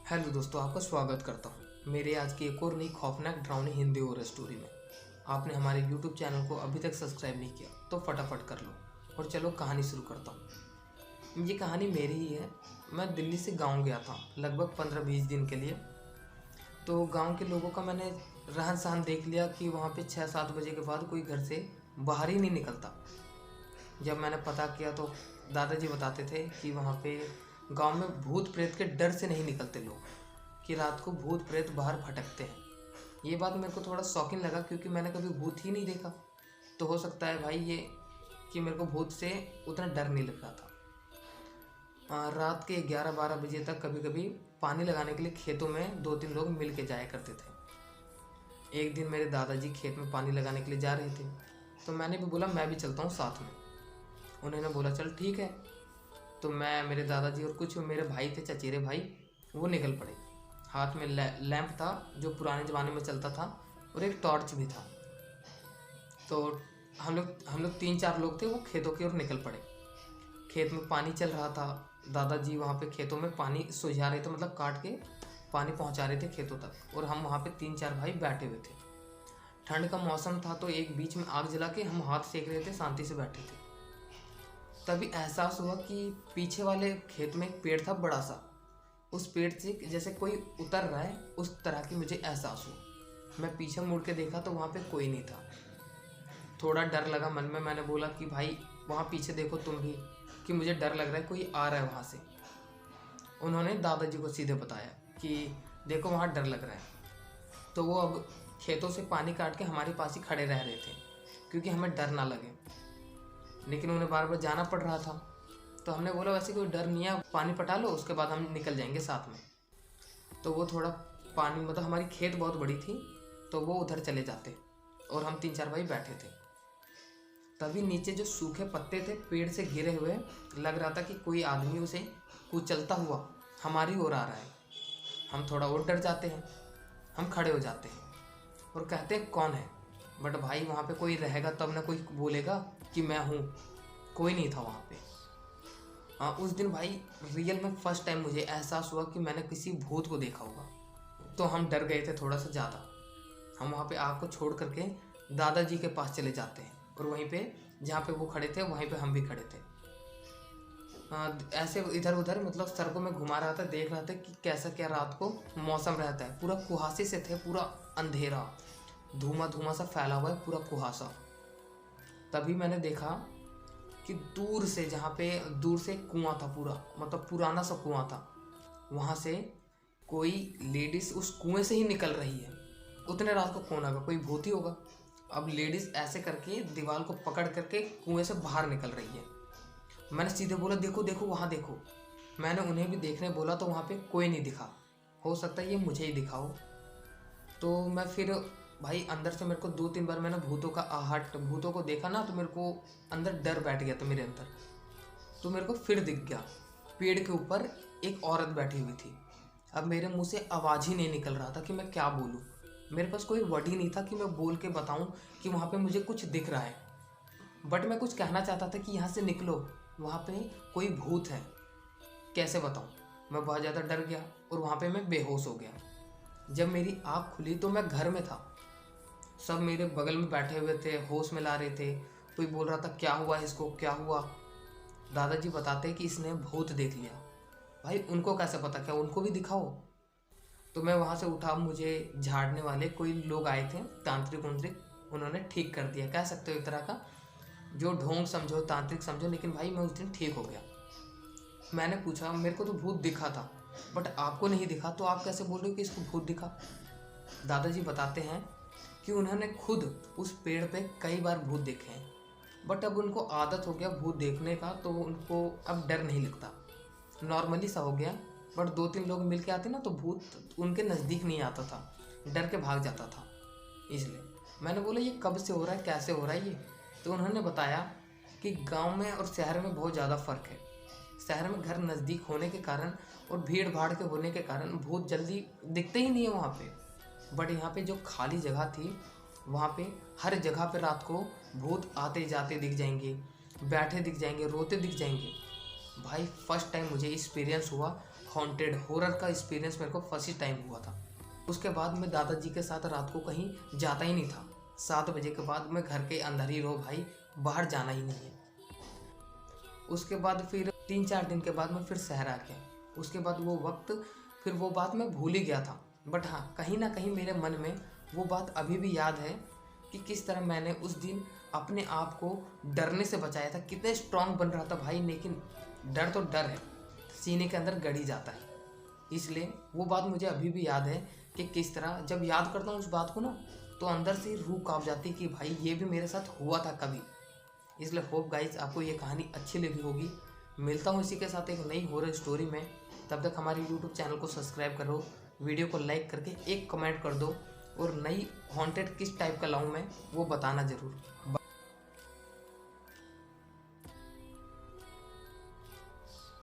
Hello दोस्तों, आपका स्वागत करता हूँ मेरे आज की एक और नई खौफनाक डरावनी हिंदी हॉरर स्टोरी में। आपने हमारे यूट्यूब चैनल को अभी तक सब्सक्राइब नहीं किया तो फटाफट कर लो। और चलो कहानी शुरू करता हूँ। ये कहानी मेरी ही है। मैं दिल्ली से गांव गया था लगभग 15-20 दिन के लिए। तो गांव के लोगों का मैंने रहन सहन देख लिया कि वहाँ पे 6-7 बजे के बाद कोई घर से बाहर ही नहीं निकलता। जब मैंने पता किया तो दादाजी बताते थे कि वहाँ पे गांव में भूत प्रेत के डर से नहीं निकलते लोग, कि रात को भूत प्रेत बाहर भटकते हैं। ये बात मेरे को थोड़ा शॉकिंग लगा क्योंकि मैंने कभी भूत ही नहीं देखा। तो हो सकता है भाई ये कि मेरे को भूत से उतना डर नहीं लग रहा था। रात के 11-12 बजे तक कभी कभी पानी लगाने के लिए खेतों में 2-3 लोग मिल के जाया करते थे। एक दिन मेरे दादाजी खेत में पानी लगाने के लिए जा रहे थे तो मैंने भी बोला मैं भी चलता हूँ साथ में। उन्होंने बोला चल ठीक है। तो मैं, मेरे दादाजी और कुछ मेरे भाई थे, चचेरे भाई, वो निकल पड़े। हाथ में लैंप था जो पुराने ज़माने में चलता था और एक टॉर्च भी था। तो हम लोग 3-4 लोग थे, वो खेतों की ओर निकल पड़े। खेत में पानी चल रहा था। दादाजी वहाँ पे खेतों में पानी सुझा रहे थे, मतलब काट के पानी पहुँचा रहे थे खेतों तक, और हम वहाँ पे 3-4 भाई बैठे हुए थे। ठंड का मौसम था तो एक बीच में आग जला के हम हाथ सेक रहे थे, शांति से बैठे थे। तभी एहसास हुआ कि पीछे वाले खेत में एक पेड़ था बड़ा सा। उस पेड़ से जैसे कोई उतर रहा है, उस तरह की मुझे एहसास हुआ। मैं पीछे मुड़ के देखा तो वहाँ पे कोई नहीं था। थोड़ा डर लगा मन में। मैंने बोला कि भाई वहाँ पीछे देखो तुम भी, कि मुझे डर लग रहा है, कोई आ रहा है वहाँ से। उन्होंने दादाजी को सीधे बताया कि देखो वहाँ डर लग रहा है। तो वो अब खेतों से पानी काट के हमारे पास ही खड़े रह रहे थे क्योंकि हमें डर ना लगे, लेकिन उन्हें बार बार जाना पड़ रहा था। तो हमने बोला वैसे कोई डर नहीं है, पानी पटा लो उसके बाद हम निकल जाएंगे साथ में। तो वो थोड़ा पानी, मतलब हमारी खेत बहुत बड़ी थी तो वो उधर चले जाते और हम 3-4 भाई बैठे थे। तभी नीचे जो सूखे पत्ते थे पेड़ से गिरे हुए, लग रहा था कि कोई आदमी उसे कुचलता हुआ हमारी ओर आ रहा है। हम थोड़ा और डर जाते हैं। हम खड़े हो जाते हैं और कहते हैं कौन है। बट भाई वहाँ पे कोई रहेगा तब ना कोई बोलेगा कि मैं हूँ। कोई नहीं था वहाँ पे। उस दिन भाई रियल में फर्स्ट टाइम मुझे एहसास हुआ कि मैंने किसी भूत को देखा होगा। तो हम डर गए थे थोड़ा सा ज़्यादा। हम वहाँ पे आग को छोड़ करके दादाजी के पास चले जाते हैं और वहीं पे जहाँ पे वो खड़े थे वहीं पे हम भी खड़े थे। ऐसे इधर उधर मतलब सड़कों में घुमा रहा था, देख रहा था कि कैसा क्या रात को मौसम रहता है। पूरा कुहासे से थे, पूरा अंधेरा, धुआं धुआं सा फैला हुआ है, पूरा कुहासा। तभी मैंने देखा कि दूर से, जहाँ पे दूर से कुआं था, पूरा मतलब पुराना सा कुआं था, वहाँ से कोई लेडीज उस कुएं से ही निकल रही है। उतने रात को कौन होगा, कोई भूत ही होगा। अब लेडीज ऐसे करके दीवार को पकड़ करके कुएं से बाहर निकल रही है। मैंने सीधे बोला देखो देखो वहाँ देखो। मैंने उन्हें भी देखने बोला तो वहाँ पे कोई नहीं दिखा। हो सकता है ये मुझे ही दिखा हो। तो मैं फिर भाई अंदर से, मेरे को 2-3 बार मैंने भूतों का आहट, भूतों को देखा ना, तो मेरे को अंदर डर बैठ गया था मेरे अंदर। तो मेरे को फिर दिख गया, पेड़ के ऊपर एक औरत बैठी हुई थी। अब मेरे मुंह से आवाज़ ही नहीं निकल रहा था कि मैं क्या बोलूँ। मेरे पास कोई वर्ड ही नहीं था कि मैं बोल के बताऊँ कि वहाँ पे मुझे कुछ दिख रहा है। बट मैं कुछ कहना चाहता था कि यहाँ से निकलो, वहाँ पे कोई भूत है। कैसे बताऊँ। मैं बहुत ज़्यादा डर गया और वहाँ पे मैं बेहोश हो गया। जब मेरी आँख खुली तो मैं घर में था। सब मेरे बगल में बैठे हुए थे, होश में ला रहे थे। कोई बोल रहा था क्या हुआ इसको, क्या हुआ। दादाजी बताते कि इसने भूत देख लिया। भाई उनको कैसे पता, क्या उनको भी दिखाओ। तो मैं वहाँ से उठा, मुझे झाड़ने वाले कोई लोग आए थे, तांत्रिक उंत्रिक, उन्होंने ठीक कर दिया, कह सकते हो एक तरह का। जो ढोंग समझो, तांत्रिक समझो, लेकिन भाई मैं उस दिन ठीक हो गया। मैंने पूछा मेरे को तो भूत दिखा था बट आपको नहीं दिखा, तो आप कैसे बोल रहे हो कि इसको भूत दिखा। दादाजी बताते हैं कि उन्होंने खुद उस पेड़ पे कई बार भूत देखे हैं, बट अब उनको आदत हो गया भूत देखने का, तो उनको अब डर नहीं लगता, नॉर्मली सा हो गया। बट 2-3 लोग मिल के आते ना तो भूत उनके नज़दीक नहीं आता था, डर के भाग जाता था। इसलिए मैंने बोला ये कब से हो रहा है, कैसे हो रहा है ये। तो उन्होंने बताया कि गांव में और शहर में बहुत ज़्यादा फ़र्क है। शहर में घर नज़दीक होने के कारण और भीड़ भाड़ के होने के कारण भूत जल्दी दिखते ही नहीं है वहाँ पे। बट यहाँ पे जो खाली जगह थी, वहाँ पे हर जगह पे रात को भूत आते जाते दिख जाएंगे, बैठे दिख जाएंगे, रोते दिख जाएंगे। भाई फर्स्ट टाइम मुझे एक्सपीरियंस हुआ हॉन्टेड हॉरर का एक्सपीरियंस मेरे को फर्स्ट टाइम हुआ था। उसके बाद मैं दादाजी के साथ रात को कहीं जाता ही नहीं था। 7 बजे के बाद मैं घर के अंदर ही रहो भाई, बाहर जाना ही नहीं है। उसके बाद फिर 3-4 दिन के बाद मैं फिर शहर आ गया। उसके बाद वो वक्त, फिर वो बात मैं भूल ही गया था। बट हाँ, कहीं ना कहीं मेरे मन में वो बात अभी भी याद है कि किस तरह मैंने उस दिन अपने आप को डरने से बचाया था। कितने स्ट्रांग बन रहा था भाई, लेकिन डर तो डर है, सीने के अंदर गड़ ही जाता है। इसलिए वो बात मुझे अभी भी याद है कि किस तरह जब याद करता हूँ उस बात को ना, तो अंदर से रूह कांप जाती कि भाई ये भी मेरे साथ हुआ था कभी। इसलिए होप गाइज आपको ये कहानी अच्छी लगी होगी। मिलता हूँ इसी के साथ एक नई हॉरर स्टोरी में। तब तक हमारे यूट्यूब चैनल को सब्सक्राइब करो, वीडियो को लाइक करके एक कमेंट कर दो, और नई हॉन्टेड किस टाइप का लाऊं मैं वो बताना ज़रूर।